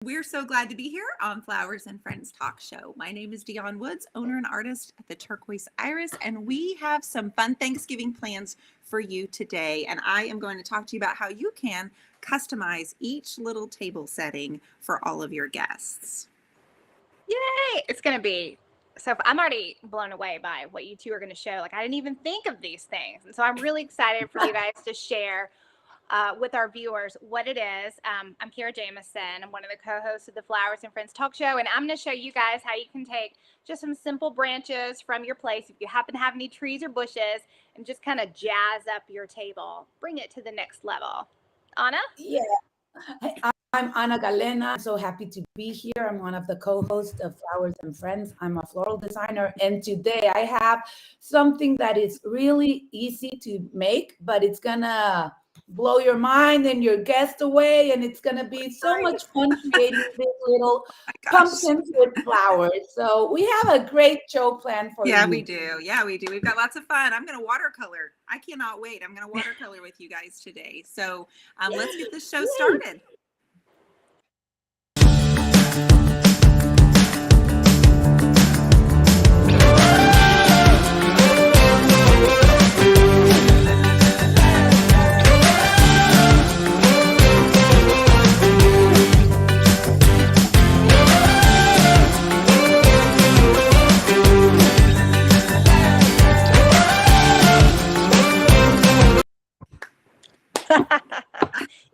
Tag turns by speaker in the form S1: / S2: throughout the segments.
S1: We're so glad to be here on Flowers and Friends Talk Show. My name is Dionne Woods, owner and artist at the Turquoise Iris, and we have some fun Thanksgiving plans for you today. And I am going to talk to you about how you can customize each little table setting for all of your guests.
S2: Yay! It's going to be so I'm already blown away by what you two are going to show. Like, I didn't even think of these things. And so I'm really excited for you guys to share with our viewers what it is. I'm Kara Jamison. I'm one of the co-hosts of the Flowers and Friends Talk Show, and I'm going to show you guys how you can take just some simple branches from your place, if you happen to have any trees or bushes, and just kind of jazz up your table, bring it to the next level. Anna?
S3: Yeah. I'm Ana Galena. I'm so happy to be here. I'm one of the co-hosts of Flowers and Friends. I'm a floral designer, and today I have something that is really easy to make, but it's gonna blow your mind and your guests away, and it's gonna be so much fun creating these little pumpkins with flowers. So we have a great show planned for you.
S1: Yeah, we do. We've got lots of fun. I'm gonna watercolor. I cannot wait. I'm gonna watercolor with you guys today. So let's get this show started.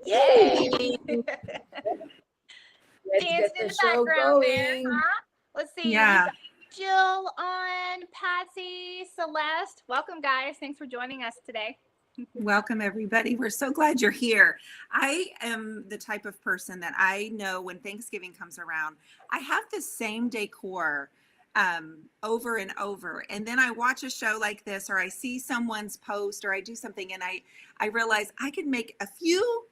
S2: Yay!
S3: Let's get the show going.
S2: There, huh? Let's see.
S1: Yeah.
S2: Jill, on Patsy, Celeste. Welcome, guys. Thanks for joining us today.
S1: Welcome, everybody. We're so glad you're here. I am the type of person that I know when Thanksgiving comes around, I have the same decor over and over. And then I watch a show like this, or I see someone's post, or I do something, and I realize I could make a few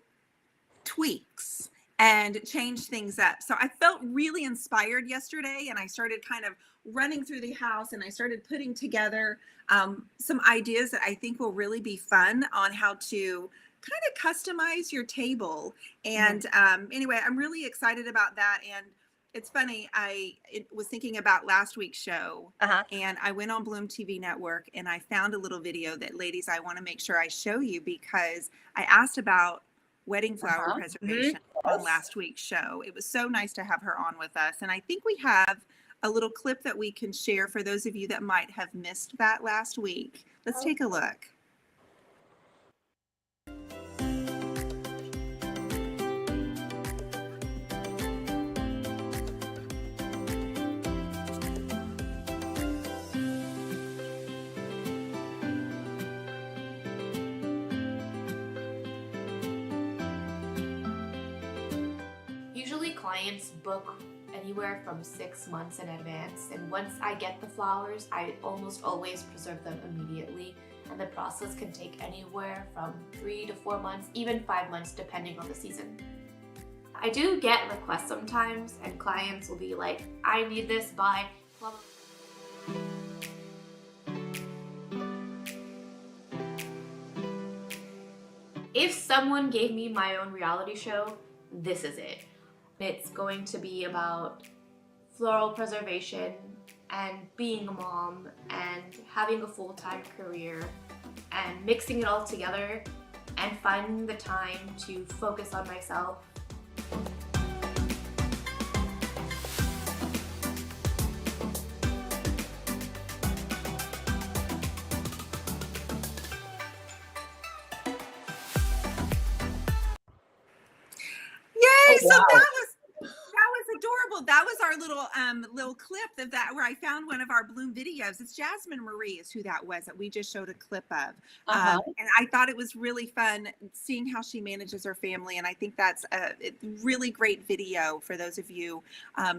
S1: tweaks and change things up. So I felt really inspired yesterday, and I started kind of running through the house, and I started putting together some ideas that I think will really be fun on how to kind of customize your table. And anyway, I'm really excited about that. And it's funny, I was thinking about last week's show, and I went on Bloom TV Network, and I found a little video that, ladies, I want to make sure I show you, because I asked about wedding flower preservation on last week's show. It was so nice to have her on with us. And I think we have a little clip that we can share for those of you that might have missed that last week. Let's take a look.
S4: Clients book anywhere from 6 months in advance, and once I get the flowers, I almost always preserve them immediately, and the process can take anywhere from 3 to 4 months, even 5 months, depending on the season. I do get requests sometimes, and clients will be like, I need this by blah, blah. If someone gave me my own reality show, this is it. It's going to be about floral preservation and being a mom and having a full-time career and mixing it all together and finding the time to focus on myself.
S1: Yay! So that was adorable. That was our little clip of that, where I found one of our Bloom videos. It's Jasmine Marie is who that was that we just showed a clip of. And I thought it was really fun seeing how she manages her family. And I think that's a really great video for those of you.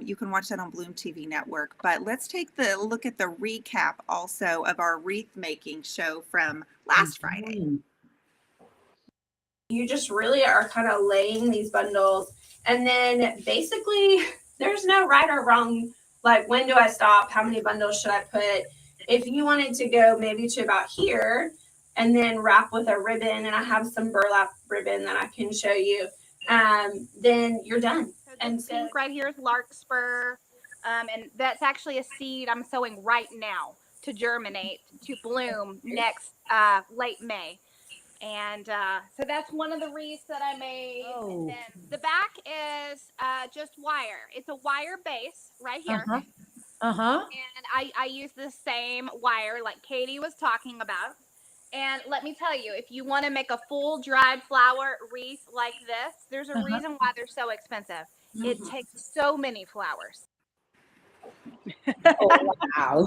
S1: You can watch that on Bloom TV Network. But let's take the look at the recap also of our wreath making show from last Friday.
S5: You just really are kind of laying these bundles, and then basically there's no right or wrong, like when do I stop, how many bundles should I put. If you wanted to go maybe to about here and then wrap with a ribbon, and I have some burlap ribbon that I can show you, then you're done.
S2: So
S5: And
S2: this pink right here is larkspur. And that's actually a seed I'm sowing right now to germinate, to bloom next late May. And so that's one of the wreaths that I made.
S3: Oh.
S2: And then the back is just wire. It's a wire base right here.
S3: Uh-huh.
S2: And I use the same wire like Katie was talking about. And let me tell you, if you want to make a full dried flower wreath like this, there's a reason why they're so expensive. It takes so many flowers.
S3: Oh, wow.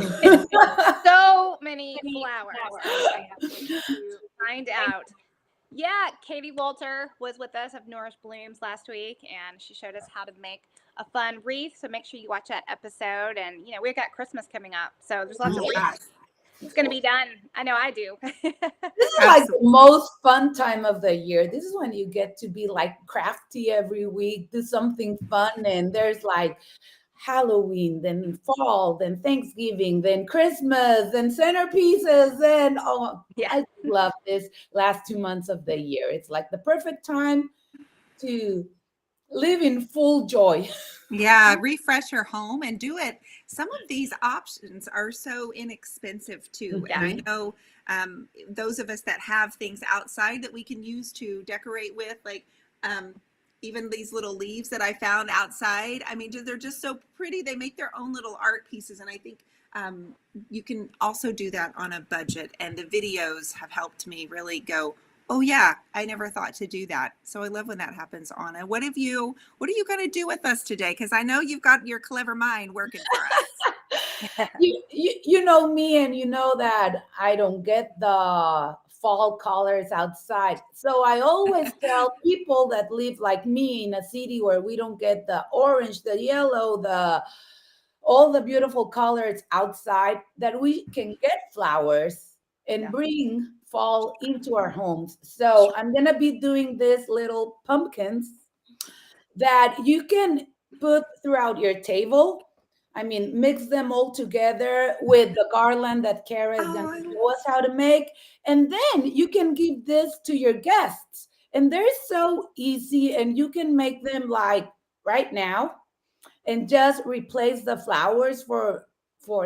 S2: So many flowers. I have to find out. Yeah, Katie Walter was with us of Nourish Blooms last week, and she showed us how to make a fun wreath. So make sure you watch that episode. And, you know, we've got Christmas coming up, so there's lots of wreaths. It's going to be done. I know I do.
S3: This is like the most fun time of the year. This is when you get to be like crafty every week, do something fun. And there's like Halloween, then fall, then Thanksgiving, then Christmas, then centerpieces. And I love this last 2 months of the year. It's like the perfect time to live in full joy.
S1: Yeah, refresh your home and do it. Some of these options are so inexpensive too. And I know those of us that have things outside that we can use to decorate with, like even these little leaves that I found outside. I mean, they're just so pretty. They make their own little art pieces. And I think you can also do that on a budget. And the videos have helped me really go, oh yeah, I never thought to do that. So I love when that happens, Anna. What are you going to do with us today? Because I know you've got your clever mind working for us.
S3: You know me, and you know that I don't get the fall colors outside. So I always tell people that live like me in a city where we don't get the orange, the yellow, all the beautiful colors outside, that we can get flowers and bring fall into our homes. So I'm going to be doing these little pumpkins that you can put throughout your table. I mean, mix them all together with the garland that Kara is going to show us how to make. And then you can give this to your guests. And they're so easy, and you can make them like right now and just replace the flowers for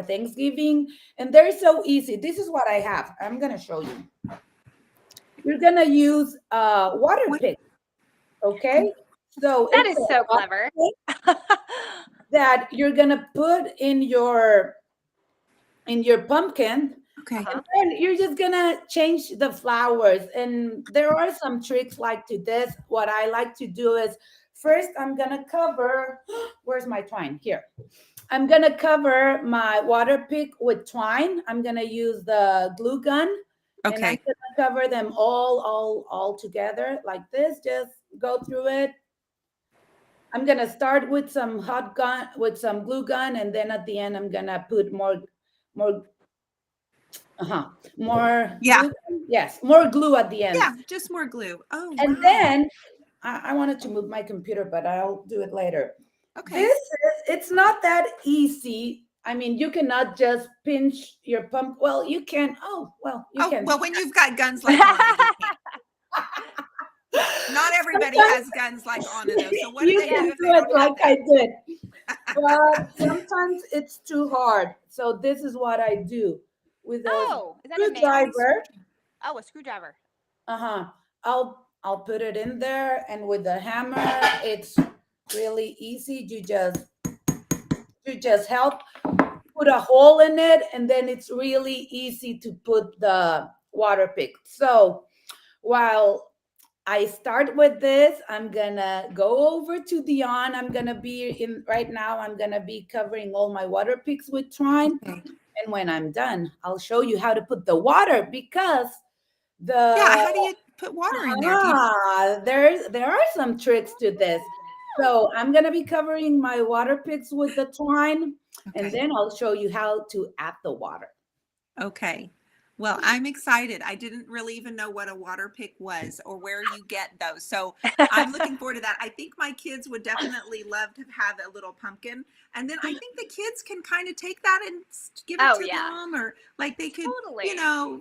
S3: Thanksgiving. And they're so easy. This is what I have. I'm going to show you. You're going to use water pick. Okay? So
S2: that is so clever.
S3: That you're going to put in your pumpkin.
S1: Okay.
S3: And then you're just going to change the flowers. And there are some tricks like to this. What I like to do is first I'm going to cover, where's my twine? Here. I'm going to cover my water pick with twine. I'm going to use the glue gun.
S1: Okay.
S3: And I'm going to cover them all together like this. Just go through it. I'm going to start with some glue gun. And then at the end, I'm going to put more.
S1: Yeah.
S3: Glue. Yes. More glue at the end.
S1: Yeah. Just more glue. Oh,
S3: and
S1: wow.
S3: then I wanted to move my computer, but I'll do it later.
S1: Okay.
S3: It's not that easy. I mean, you cannot just pinch your pump. Well, you can. You can.
S1: Well, when you've got guns like Anna, not everybody has guns like Anna, though. So what do they do if they don't
S3: like
S1: have
S3: I did? But sometimes it's too hard. So this is what I do with a screwdriver.
S2: A screwdriver.
S3: I'll put it in there, and with the hammer, it's really easy. You just help put a hole in it, and then it's really easy to put the water pick. So while I start with this, I'm gonna go over to Dionne. I'm gonna be covering all my water picks with twine. Okay. And when I'm done, I'll show you how to put the water, because
S1: how do you put water in there?
S3: There are some tricks to this. So I'm going to be covering my water picks with the twine, and then I'll show you how to add the water.
S1: Okay. Well, I'm excited. I didn't really even know what a water pick was or where you get those. So I'm looking forward to that. I think my kids would definitely love to have a little pumpkin. And then I think the kids can kind of take that and give it to them, or like they could,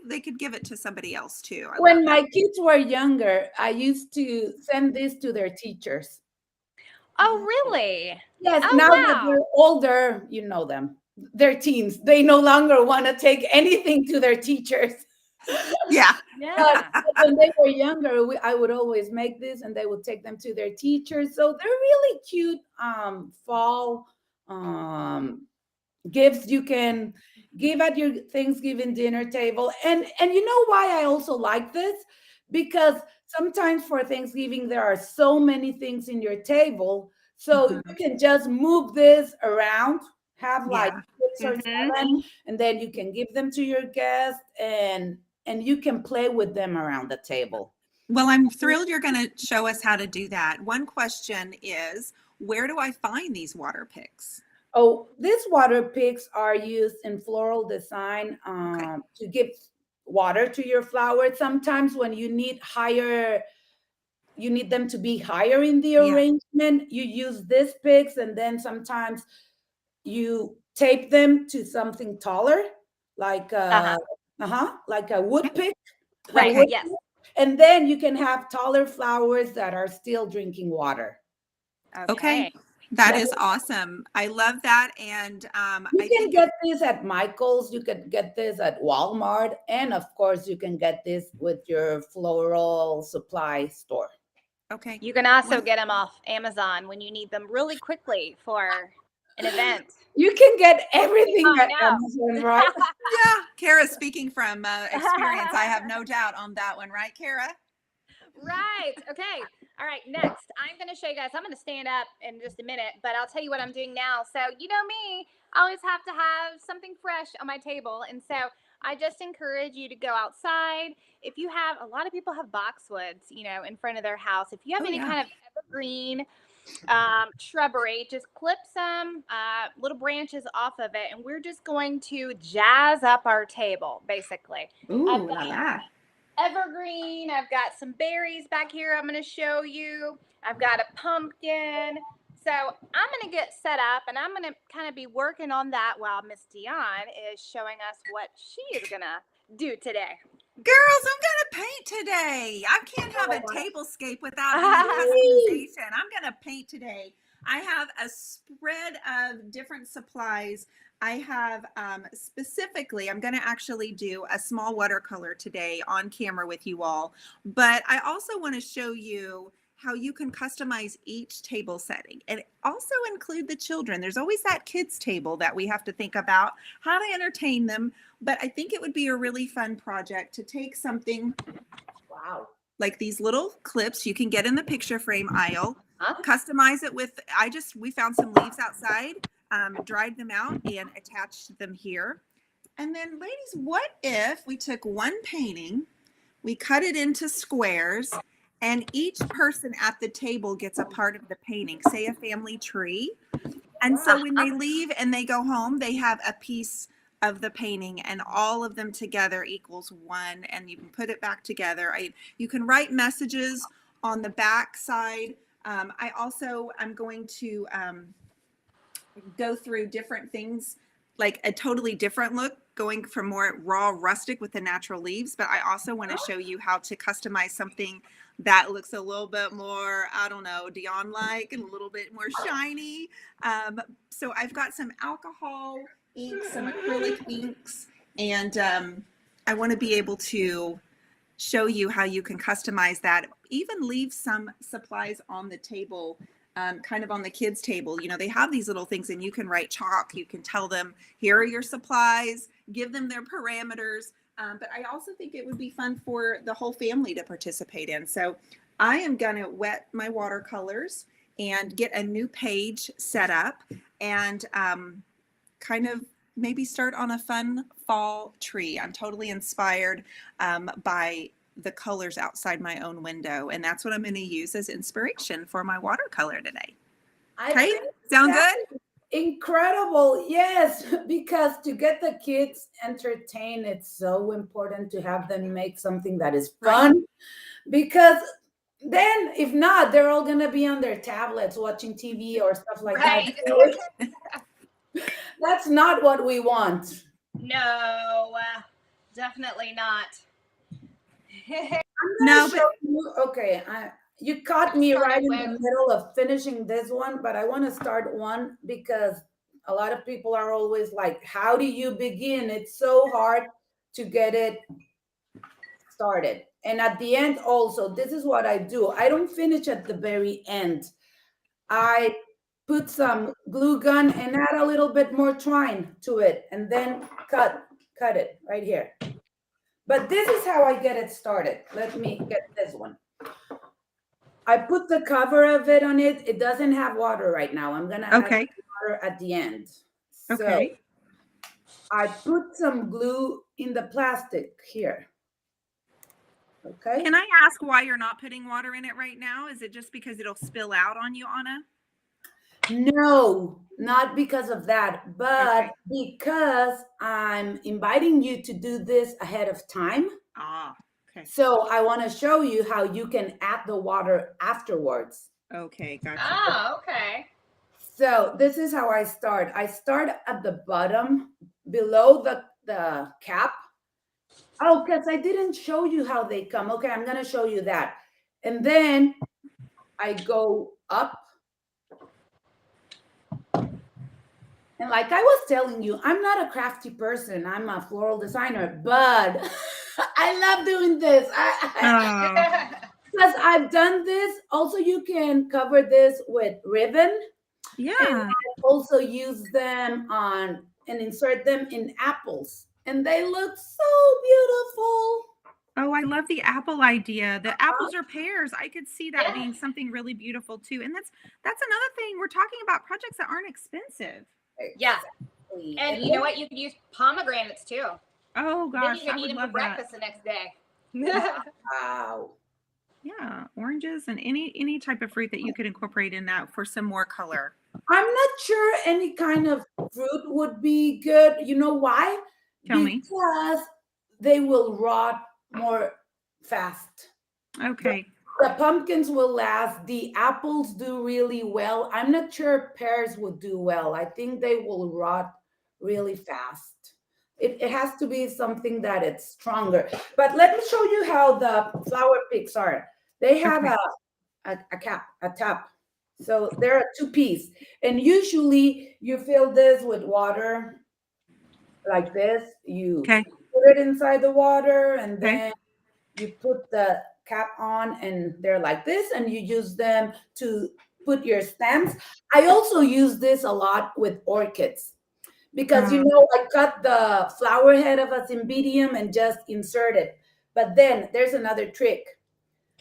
S1: they could give it to somebody else too.
S3: When my kids were younger, I used to send this to their teachers.
S2: Oh, really?
S3: Yes,
S2: Oh,
S3: now that
S2: wow.
S3: they're older, you know them. They're teens. They no longer want to take anything to their teachers.
S1: Yeah.
S2: Yeah.
S3: But when they were younger, I would always make this and they would take them to their teachers. So they're really cute fall gifts you can give at your Thanksgiving dinner table. And you know why I also like this? Because sometimes for Thanksgiving there are so many things in your table, so
S1: Mhm.
S3: you can just move this around, have like
S1: Yeah.
S3: 6 or 7, and then you can give them to your guests, and you can play with them around the table.
S1: Well, I'm thrilled you're going to show us how to do that. One question is, where do I find these water picks?
S3: Oh, these water picks are used in floral design
S1: Okay.
S3: to give water to your flowers. Sometimes when you need them to be higher in the
S1: Yeah.
S3: arrangement, you use these picks, and then sometimes you tape them to something taller, like
S2: Uh-huh.
S3: like a wood pick, a
S2: Right.
S3: wood
S1: Okay.
S2: Yes.
S3: pick. And then you can have taller flowers that are still drinking water.
S1: Okay.
S2: Okay.
S1: That
S3: That
S1: is awesome. I love that. And
S3: You
S1: I
S3: can
S1: think it,
S3: get this at Michael's, you can get this at Walmart, and of course, you can get this with your floral supply store.
S1: okay.
S2: You can also
S1: One,
S2: get them off Amazon when you need them really quickly for an event.
S3: You can get everything
S2: I
S3: at
S2: know.
S3: Amazon, right?
S1: yeah. Kara, speaking from experience, I have no doubt on that one, right, Kara?
S2: Right. Okay. All right. Next, I'm going to show you guys. I'm going to stand up in just a minute, but I'll tell you what I'm doing now. So, you know me, I always have to have something fresh on my table. And so I just encourage you to go outside. If you have, a lot of people have boxwoods, you know, in front of their house. If you have
S1: Oh,
S2: any
S1: yeah.
S2: kind of evergreen shrubbery, just clip some little branches off of it. And we're just going to jazz up our table, basically. I've
S1: Ooh,
S2: got
S1: la la.
S2: evergreen. I've got some berries back here I'm going to show you. I've got a pumpkin. So I'm going to get set up and I'm going to kind of be working on that while Miss Dionne is showing us what she is going to do today.
S1: Girls, I'm going to paint today. I can't have a tablescape without any
S3: Yay!
S1: customization. I'm going to paint today. I have a spread of different supplies. I have specifically, I'm going to actually do a small watercolor today on camera with you all. But I also want to show you how you can customize each table setting and also include the children. There's always that kids table that we have to think about how to entertain them. But I think it would be a really fun project to take something
S3: Wow.
S1: like these little clips you can get in the picture frame aisle,
S2: Huh?
S1: customize it with, we found some leaves outside, dried them out and attached them here. And then ladies, what if we took one painting, we cut it into squares, and each person at the table gets a part of the painting, say a family tree. And so when they leave and they go home, they have a piece of the painting and all of them together equals one, and you can put it back together. You can write messages on the back side. I'm going to go through different things, like a totally different look, going from more raw rustic with the natural leaves. But I also want to show you how to customize something that looks a little bit more, I don't know, Dionne like, and a little bit more shiny. So I've got some alcohol inks, some acrylic inks, and I want to be able to show you how you can customize that, even leave some supplies on the table, kind of on the kids' table. You know, they have these little things and you can write chalk. You can tell them, here are your supplies, give them their parameters. But I also think it would be fun for the whole family to participate in. So I am going to wet my watercolors and get a new page set up and kind of maybe start on a fun fall tree. I'm totally inspired by the colors outside my own window, and that's what I'm going to use as inspiration for my watercolor today. Okay, sound good?
S3: Incredible. Yes, because to get the kids entertained, it's so important to have them make something that is fun. Because then, if not, they're all going to be on their tablets watching TV or stuff like
S2: Right.
S3: that. That's not what we want.
S2: No, definitely not.
S3: I'm
S1: No,
S3: gonna show you. Okay, You caught me
S4: Started
S3: right in
S4: with-
S3: the middle of finishing this one, but I want to start one because a lot of people are always like, how do you begin? It's so hard to get it started. And at the end also, this is what I do. I don't finish at the very end. I put some glue gun and add a little bit more twine to it and then cut it right here. But this is how I get it started. Let me get this one. I put the cover of it on it. It doesn't have water right now. I'm gonna add
S1: Okay.
S3: water at the end. So
S1: Okay.
S3: I put some glue in the plastic here. Okay.
S1: Can I ask why you're not putting water in it right now? Is it just because it'll spill out on you, Anna?
S3: No, not because of that, but
S1: Okay.
S3: because I'm inviting you to do this ahead of time.
S1: Ah, okay.
S3: So I want to show you how you can add the water afterwards.
S1: Okay, gotcha.
S2: Oh, okay.
S3: So this is how I start. I start at the bottom below the cap. Oh, because I didn't show you how they come. Okay, I'm going to show you that. And then I go up. And like I was telling you, I'm not a crafty person. I'm a floral designer, but I love doing this.
S1: Oh,
S3: Because I've done this. Also, you can cover this with ribbon. And
S1: yeah.
S3: I also use them on and insert them in apples. And they look so beautiful.
S1: Oh, I love the apple idea. The apples or pears. I could see that
S2: Yeah.
S1: being something really beautiful too. And that's another thing. We're talking about projects that aren't expensive.
S2: Yeah.
S3: Exactly.
S2: And you know what? You could use pomegranates too.
S1: Oh
S2: Then
S1: gosh,
S2: you can
S1: I
S2: eat
S1: would
S2: them for
S1: love that.
S2: breakfast the next day.
S3: Wow.
S1: Yeah, oranges and any type of fruit that you could incorporate in that for some more color.
S3: I'm not sure any kind of fruit would be good. You know why?
S1: Tell me.
S3: Because they will rot more fast.
S1: Okay.
S3: The pumpkins will last. The apples do really well. I'm not sure pears would do well. I think they will rot really fast. It has to be something that it's stronger. But let me show you how the flower picks are. They have
S1: Okay.
S3: a top. So there are two pieces. And usually you fill this with water like this. You
S1: Okay.
S3: put it inside the water and
S1: Okay.
S3: then you put the cap on and they're like this and you use them to put your stems. I also use this a lot with orchids because you know I cut the flower head of a cymbidium and just insert it. But then there's another trick.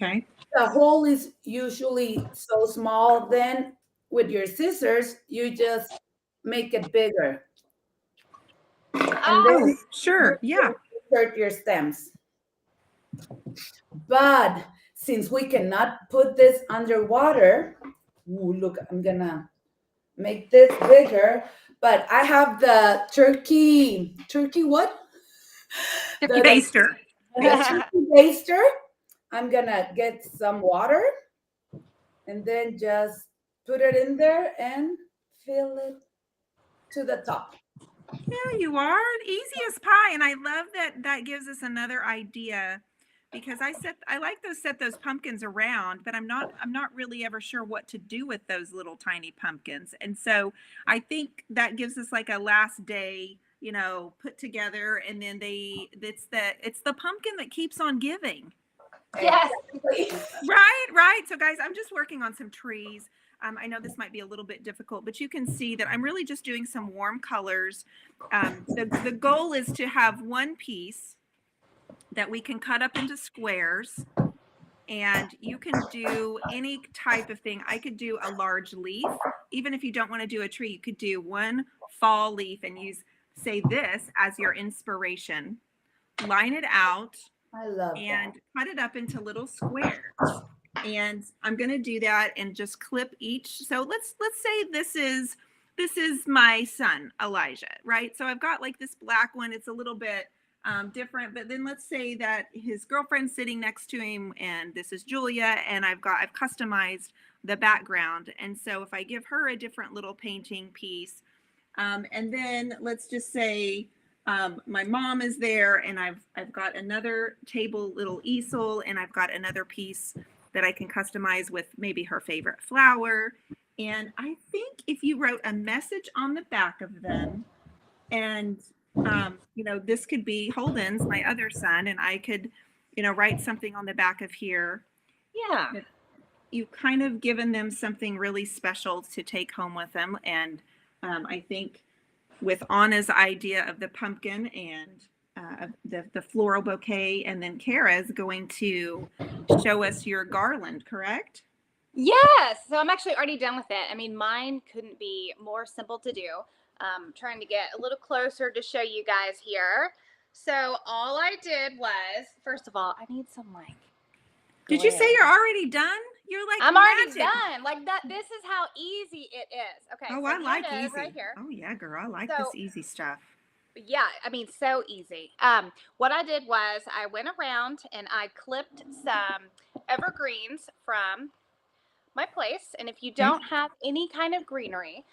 S1: Okay.
S3: The hole is usually so small, then with your scissors you just make it bigger and
S2: Oh,
S3: then
S1: Sure. Yeah.
S3: insert your stems. But since we cannot put this underwater, ooh, look, I'm gonna make this bigger. But I have the turkey what?
S1: Turkey baster.
S3: The turkey baster. I'm gonna get some water and then just put it in there and fill it to the top.
S1: Yeah, you are. Easy as pie. And I love that gives us another idea because I like set those pumpkins around, but I'm not really ever sure what to do with those little tiny pumpkins. And so I think that gives us like a last day, put together, and then it's the pumpkin that keeps on giving.
S2: yes.
S1: Right. So guys, I'm just working on some trees. I know this might be a little bit difficult, but you can see that I'm really just doing some warm colors. The goal is to have one piece that we can cut up into squares, and you can do any type of thing. I could do a large leaf. Even if you don't want to do a tree, you could do one fall leaf and say this as your inspiration. Line it out.
S3: I love
S1: and cut it up into little squares. And I'm going to do that and just clip each. So let's say this is my son Elijah, right? So I've got like this black one. It's a little bit different, but then let's say that his girlfriend's sitting next to him, and this is Julia, and I've customized the background. And so if I give her a different little painting piece, and then let's just say my mom is there, and I've got another little easel, and I've got another piece that I can customize with maybe her favorite flower. And I think if you wrote a message on the back of them, and this could be Holden's, my other son, and I could, write something on the back of here.
S2: Yeah.
S1: You've kind of given them something really special to take home with them. And I think with Anna's idea of the pumpkin and the floral bouquet, and then Kara's going to show us your garland, correct?
S2: Yes. So I'm actually already done with it. I mean, mine couldn't be more simple to do. Trying to get a little closer to show you guys here. So all I did was, first of all, I need some like.
S1: Did you say you're already done? You're like,
S2: I'm
S1: magic.
S2: already done. Like that. This is how easy it is. Okay.
S1: Oh,
S2: so
S1: I like
S2: here it is
S1: easy.
S2: right here.
S1: Oh yeah, girl, I like this easy stuff.
S2: Yeah, I mean, so easy. What I did was I went around and I clipped some evergreens from my place. And if you don't have any kind of greenery,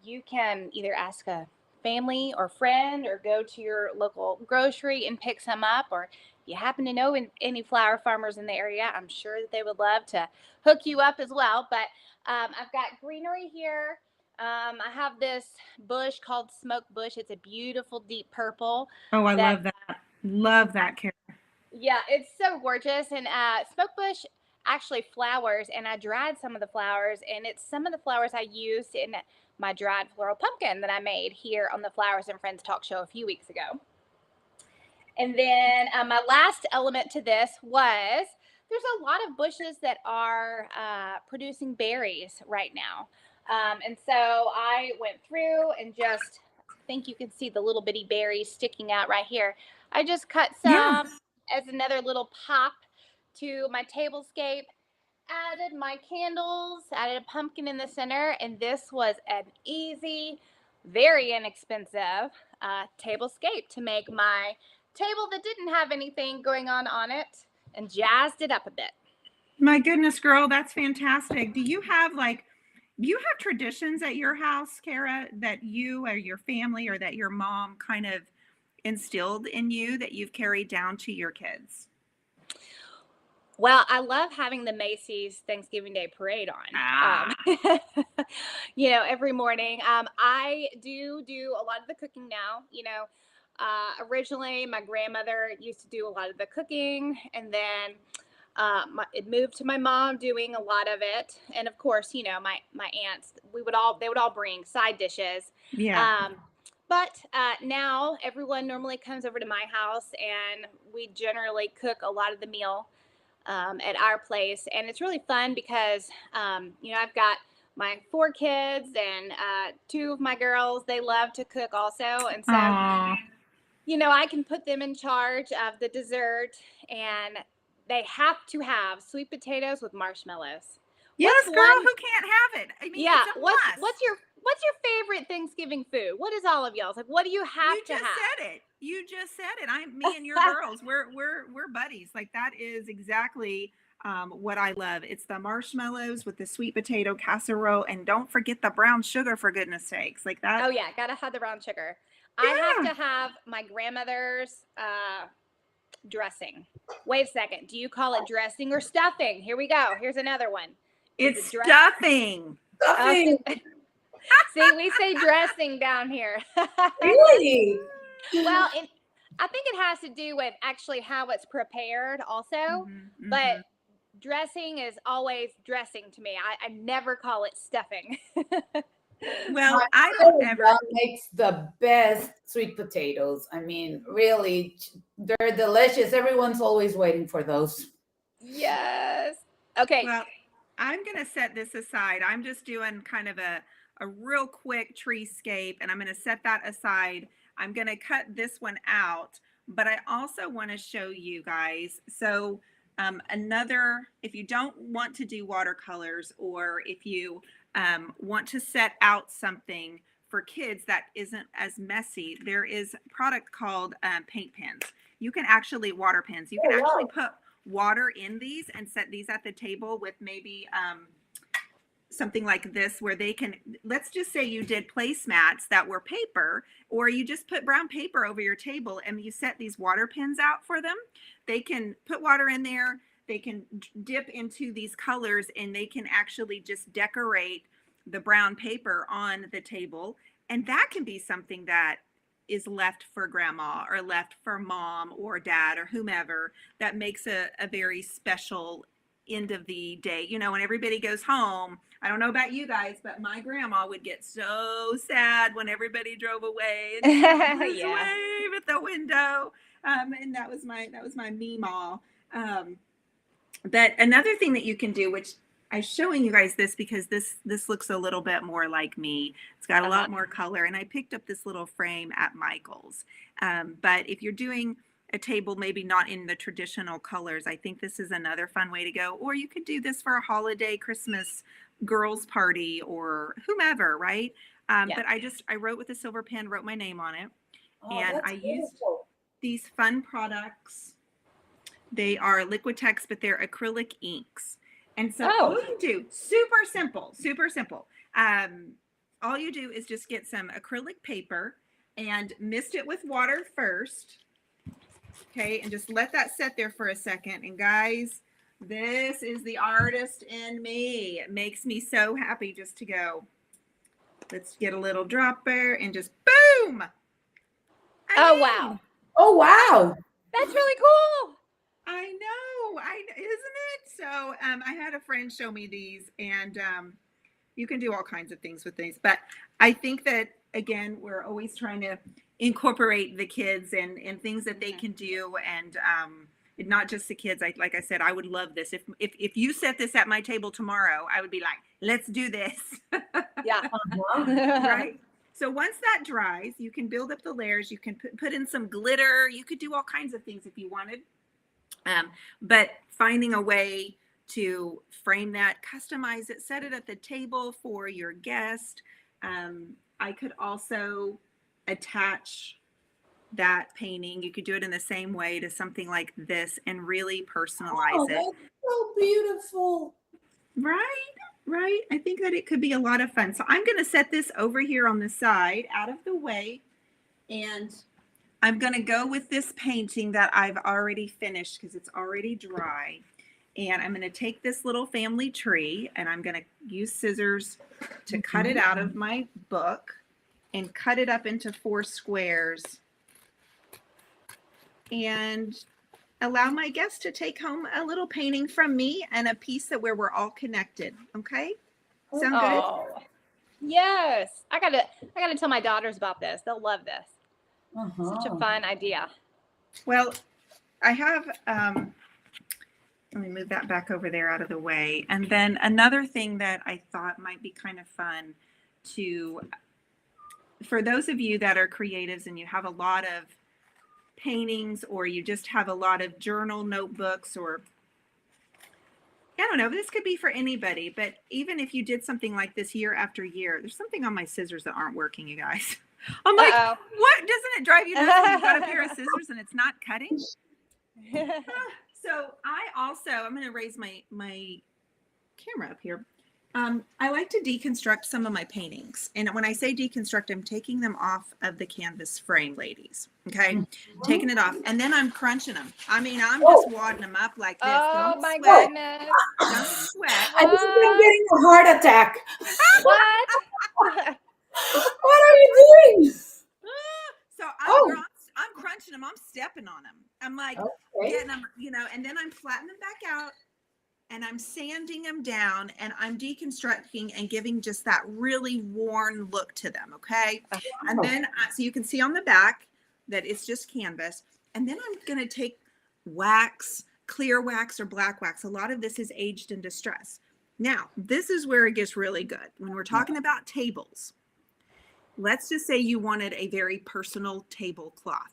S2: you can either ask a family or friend or go to your local grocery and pick some up. Or if you happen to know any flower farmers in the area, I'm sure that they would love to hook you up as well. But I've got greenery here. I have this bush called smoke bush. It's a beautiful deep purple.
S1: Oh, I love that. Love that, Kara.
S2: Yeah, it's so gorgeous. And smoke bush actually flowers, and I dried some of the flowers, and it's some of the flowers I used in my dried floral pumpkin that I made here on the Flowers and Friends talk show a few weeks ago. And then my last element to this was there's a lot of bushes that are producing berries right now. And so I went through and just, I think you can see the little bitty berries sticking out right here. I just cut some as another little pop to my tablescape, added my candles, added a pumpkin in the center, and this was an easy, very inexpensive tablescape to make my table that didn't have anything going on it, and jazzed it up a bit.
S1: My goodness, girl, that's fantastic. Do you have traditions at your house, Kara, that you or your family or that your mom kind of instilled in you that you've carried down to your kids?
S2: Well, I love having the Macy's Thanksgiving Day Parade on. Every morning. I do a lot of the cooking now. Originally my grandmother used to do a lot of the cooking, and then it moved to my mom doing a lot of it. And of course, my aunts, they would all bring side dishes.
S1: Yeah.
S2: But now everyone normally comes over to my house, and we generally cook a lot of the meal at our place. And it's really fun because, I've got my 4 kids and 2 of my girls, they love to cook also. And so, I can put them in charge of the dessert, and they have to have sweet potatoes with marshmallows.
S1: Yes, girl, who can't have it? I mean,
S2: yeah.
S1: it's a must.
S2: What's your favorite Thanksgiving food? What is all of y'all's? Like, what do you have to have?
S1: You just said it. Me and your girls, we're buddies. Like, that is exactly what I love. It's the marshmallows with the sweet potato casserole, and don't forget the brown sugar, for goodness sakes. Like that.
S2: Oh yeah, gotta have the brown sugar.
S1: Yeah.
S2: I have to have my grandmother's dressing. Wait a second. Do you call it dressing or stuffing? Here we go. Here's another one.
S1: It's stuffing.
S3: Stuffing.
S2: See, we say dressing down here.
S3: Really?
S2: Well, I think it has to do with actually how it's prepared also. But dressing is always dressing to me. I never call it stuffing.
S1: Well, I don't ever
S3: makes the best sweet potatoes. I mean, really, they're delicious. Everyone's always waiting for those.
S2: Yes. Okay.
S1: Well, I'm going to set this aside. I'm just doing kind of a real quick treescape, and I'm going to set that aside. I'm going to cut this one out, but I also want to show you guys. So if you don't want to do watercolors, or if you want to set out something for kids that isn't as messy, there is a product called paint pens. You can actually, water pens. You can actually put water in these and set these at the table with maybe something like this, where they can, let's just say you did placemats that were paper, or you just put brown paper over your table and you set these water pens out for them. They can put water in there. they can dip into these colors and they can actually just decorate the brown paper on the table. And that can be something that is left for grandma or left for mom or dad or whomever, that makes a very special end of the day. You know, when everybody goes home, I don't know about you guys, but my grandma would get so sad when everybody drove away and just wave at the window. And that was my meemaw. But another thing that you can do, which I'm showing you guys this because this looks a little bit more like me. It's got a lot more color, and I picked up this little frame at Michael's. But if you're doing a table maybe not in the traditional colors, I think this is another fun way to go. Or you could do this for a holiday, Christmas girls party or whomever, right? But I wrote with a silver pen, wrote my name on it, and I used these fun products. They are Liquitex, but they're acrylic inks. And so all you do, super simple. All you do is just get some acrylic paper and mist it with water first. Okay, and just let that sit there for a second. And guys, this is the artist in me. It makes me so happy just to go, let's get a little dropper and just boom.
S2: Wow.
S3: Oh, wow.
S2: That's really cool.
S1: I know, isn't it? So I had a friend show me these, and you can do all kinds of things with these. But I think that, again, we're always trying to incorporate the kids and things that they can do, and not just the kids. Like I said, I would love this. If you set this at my table tomorrow, I would be like, let's do this.
S2: Yeah.
S1: Right? So once that dries, you can build up the layers. You can put in some glitter. You could do all kinds of things if you wanted. But finding a way to frame that, customize it, set it at the table for your guest. I could also attach that painting. You could do it in the same way to something like this and really personalize it.
S3: That's so beautiful.
S1: Right. I think that it could be a lot of fun. So I'm going to set this over here on the side out of the way, and I'm going to go with this painting that I've already finished because it's already dry. And I'm going to take this little family tree, and I'm going to use scissors to cut it out of my book and cut it up into 4 squares and allow my guests to take home a little painting from me and a piece where we're all connected. Okay? Sound good?
S2: Yes. I gotta tell my daughters about this. They'll love this. Such a fun idea.
S1: Well, I have, let me move that back over there out of the way. And then another thing that I thought might be kind of fun for those of you that are creatives and you have a lot of paintings, or you just have a lot of journal notebooks, or I don't know, this could be for anybody, but even if you did something like this year after year, there's something on my scissors that aren't working, you guys. I'm like, what? Doesn't it drive you nuts when you've got a pair of scissors and it's not cutting? So I'm going to raise my camera up here. I like to deconstruct some of my paintings. And when I say deconstruct, I'm taking them off of the canvas frame, ladies. Okay. Taking it off. And then I'm crunching them. I mean, I'm just wadding them up like this.
S2: Oh
S1: Don't
S2: my
S1: sweat.
S2: goodness.
S1: Don't sweat.
S3: I just been getting a heart attack.
S2: What?
S3: What are you doing?
S1: So I'm crunching them. I'm stepping on them. I'm like getting them, and then I'm flattening them back out, and I'm sanding them down, and I'm deconstructing and giving just that really worn look to them. Okay. And then, so you can see on the back that it's just canvas. And then I'm going to take wax, clear wax or black wax. A lot of this is aged in distress. Now, this is where it gets really good. When we're talking about tables, let's just say you wanted a very personal tablecloth.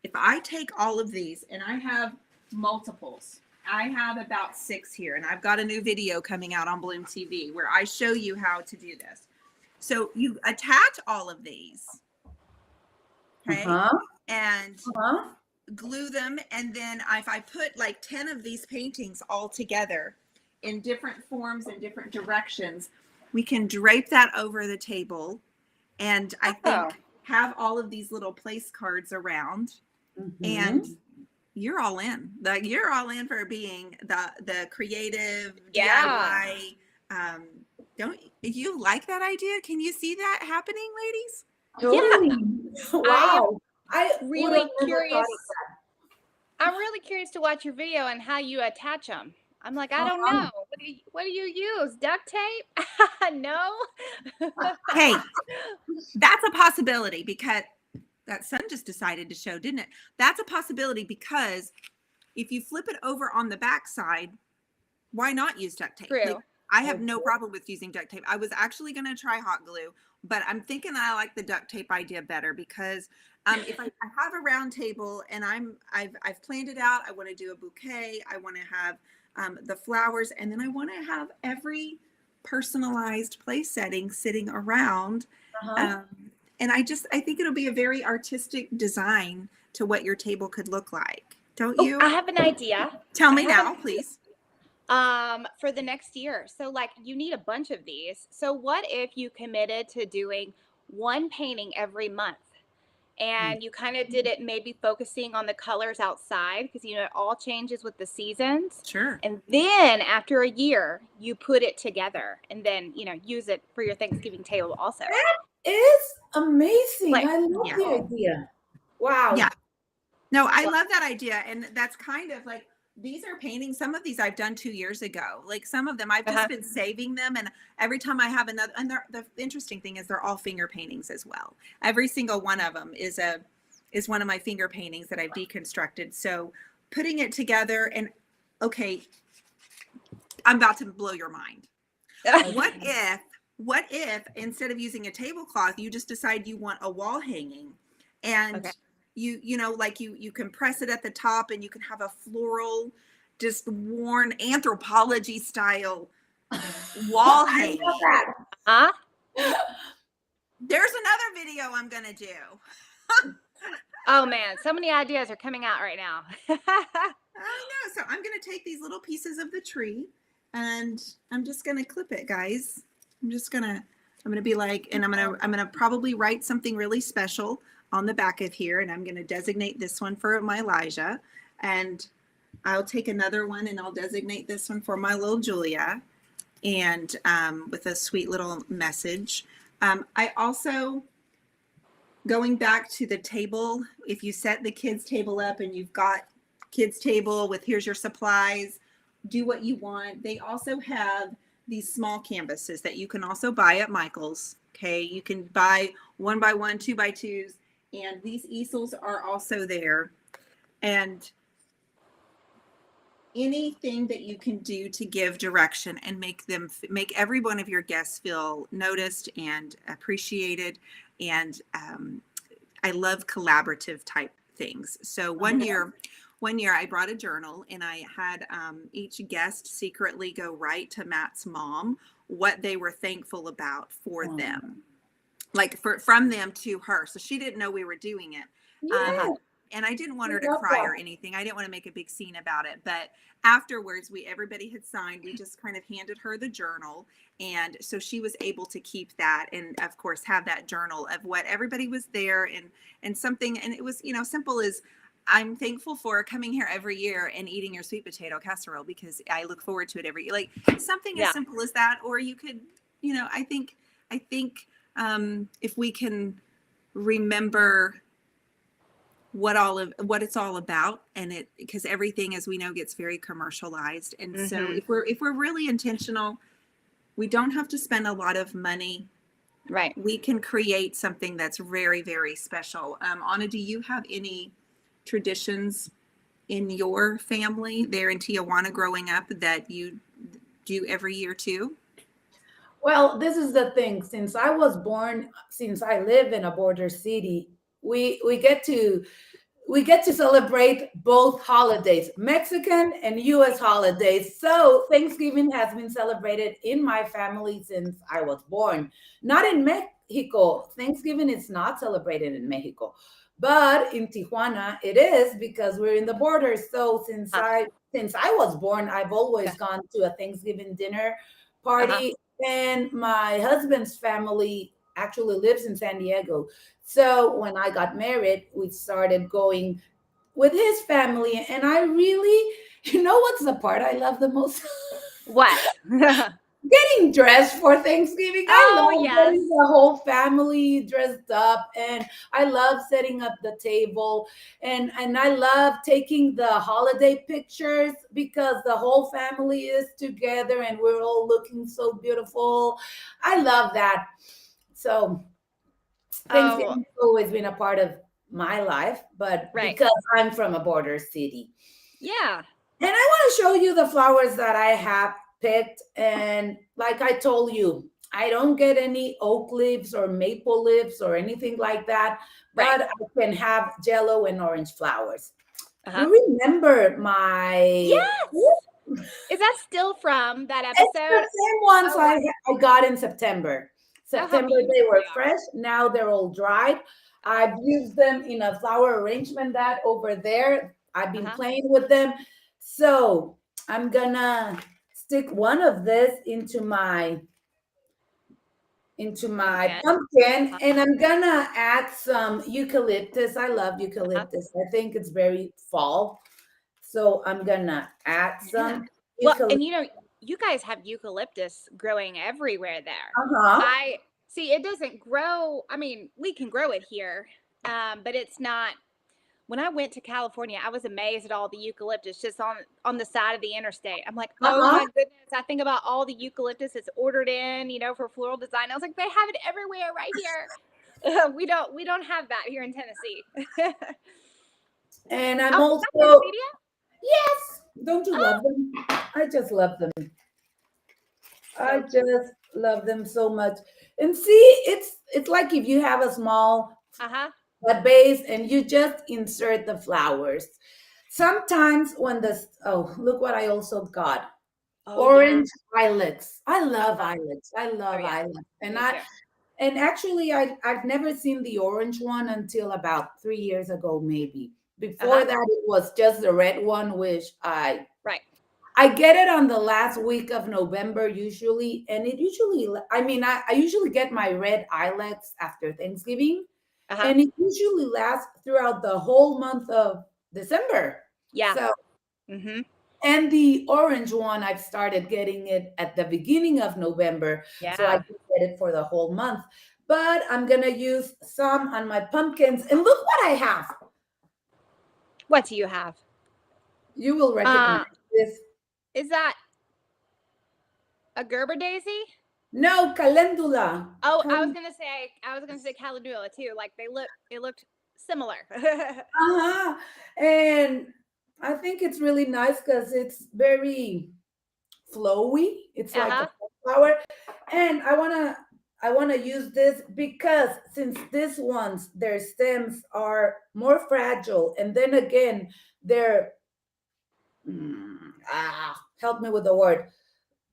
S1: If I take all of these, and I have multiples, I have about 6 here, and I've got a new video coming out on Bloom TV where I show you how to do this. So you attach all of these, okay, and glue them. And then if I put like 10 of these paintings all together in different forms and different directions, we can drape that over the table. And I think have all of these little place cards around, and you're all in. Like you're all in for being the creative
S2: Yeah.
S1: DIY. Don't you like that idea? Can you see that happening, ladies?
S3: Totally. Wow. I would have
S2: Really
S3: never thought
S2: curious.
S3: of
S2: I'm really curious to watch your video and how you attach them. I'm like, I
S3: that.
S2: don't know. What do you use? Duct tape? No.
S1: Hey, that's a possibility because that sun just decided to show, didn't it? That's a possibility because if you flip it over on the back side, why not use duct tape?
S2: True.
S1: Like, I have no problem with using duct tape. I was actually going to try hot glue, but I'm thinking I like the duct tape idea better because if I have a round table and I've planned it out, I want to do a bouquet, I want to have the flowers, and then I want to have every personalized place setting sitting around.
S3: Uh-huh.
S1: And I think it'll be a very artistic design to what your table could look like. Don't you?
S2: I have an idea.
S1: Tell me
S2: I have
S1: now, please.
S2: For the next year. So like you need a bunch of these. So what if you committed to doing one painting every month? And you kind of did it maybe focusing on the colors outside because it all changes with the seasons.
S1: Sure.
S2: And then after a year, you put it together and then, use it for your Thanksgiving table also.
S3: That is amazing.
S2: Like,
S3: I love the idea. Wow.
S1: Yeah. No, I love that idea. And that's kind of like, these are paintings. Some of these I've done 2 years ago. Like some of them, I've just been saving them. And every time I have another, and the interesting thing is they're all finger paintings as well. Every single one of them is one of my finger paintings that I've deconstructed. So putting it together and okay, I'm about to blow your mind. What if instead of using a tablecloth, you just decide you want a wall hanging and you can press it at the top and you can have a floral, just worn anthropology style wall hanging.
S2: Huh?
S1: There's another video I'm going to do.
S2: Oh man, so many ideas are coming out right now.
S1: I know. So I'm going to take these little pieces of the tree and I'm just going to clip it, guys. I'm going to be like, and I'm going to probably write something really special on the back of here. And I'm going to designate this one for my Elijah. And I'll take another one and I'll designate this one for my little Julia. And with a sweet little message. I also, going back to the table, if you set the kids' table up and you've got kids' table with here's your supplies, do what you want. They also have these small canvases that you can also buy at Michael's. Okay, you can buy 1x1, 2x2s, and these easels are also there. And anything that you can do to give direction and make every one of your guests feel noticed and appreciated. And I love collaborative type things. So one year I brought a journal and I had each guest secretly go write to Matt's mom what they were thankful about for them, like from them to her. So she didn't know we were doing it.
S3: Yeah.
S1: And I didn't want her to cry or anything. I didn't want to make a big scene about it. But afterwards, everybody had signed. We just kind of handed her the journal. And so she was able to keep that and, of course, have that journal of what everybody was there and something. And it was, simple as I'm thankful for coming here every year and eating your sweet potato casserole because I look forward to it every year. Like something as simple as that. Or you could, I think if we can remember what it's all about, and because everything, as we know, gets very commercialized, and so if we're really intentional, we don't have to spend a lot of money.
S2: Right.
S1: We can create something that's very, very special. Anna, do you have any traditions in your family there in Tijuana growing up that you do every year too?
S3: Well, this is the thing. Since I live in a border city, we get to celebrate both holidays, Mexican and US holidays. So Thanksgiving has been celebrated in my family since I was born. Not in Mexico. Thanksgiving is not celebrated in Mexico, but in Tijuana it is because we're in the border. So since I was born, I've always gone to a Thanksgiving dinner party. And my husband's family actually lives in San Diego. So when I got married, we started going with his family. And I really, you know what's the part I love the most?
S2: What?
S3: Getting dressed for Thanksgiving. I
S2: Oh,
S3: love
S2: yes.
S3: getting the whole family dressed up, and I love setting up the table, and I love taking the holiday pictures because the whole family is together and we're all looking so beautiful. I love that. So
S2: Oh,
S3: Thanksgiving has always been a part of my life, but
S2: right.
S3: because I'm from a border city.
S2: Yeah.
S3: And I want to show you the flowers that I have picked. And like I told you, I don't get any oak leaves or maple leaves or anything like that,
S2: Right.
S3: but I can have jello and orange flowers.
S2: Uh-huh.
S3: You remember my.
S2: Yes. Is that still from that
S3: It's the
S2: episode?
S3: same ones
S2: Oh,
S3: I got in September.
S2: Oh, how
S3: September, they
S2: beautiful
S3: were
S2: they are.
S3: fresh. Now they're all dried. I've used them in a flower arrangement that over there. I've been playing with them. So I'm gonna stick one of this into my
S2: Pumpkin.
S3: pumpkin, and I'm gonna add some eucalyptus. I love eucalyptus. I think it's very fall. So I'm gonna add some
S2: Well,
S3: eucalyptus.
S2: and you guys have eucalyptus growing everywhere there.
S3: Uh-huh.
S2: I see it doesn't grow. I mean, we can grow it here, but it's not. When I went to California, I was amazed at all the eucalyptus just on the side of the interstate. I'm like, oh
S3: Uh-huh.
S2: my goodness! I think about all the eucalyptus that's ordered in, for floral design. I was like, they have it everywhere right here. We don't have that here in Tennessee.
S3: And I'm
S2: Oh, is that
S3: also,
S2: Wikipedia?
S3: yes, don't you love them? I just love them. I just love them so much. And see, it's like if you have a small base and you just insert the flowers. Sometimes when look what I also got. Orange islets. I love islets. I love islets. And actually I've never seen the orange one until about 3 years ago, maybe. Before that, it was just the red one, which I get it on the last week of November usually, and it usually, I usually get my red islets after Thanksgiving, and it usually lasts throughout the whole month of December.
S2: Yeah.
S3: So, and the orange one, I've started getting it at the beginning of November, so I can get it for the whole month. But I'm gonna use some on my pumpkins, and look what I have.
S2: What do you have?
S3: You will recognize this.
S2: Is that a Gerber daisy?
S3: No, calendula.
S2: Oh, I was gonna say calendula too. Like it looked similar.
S3: And I think it's really nice because it's very flowy. It's like a flower. And I wanna use this because since these ones, their stems are more fragile, and then again, they're help me with the word.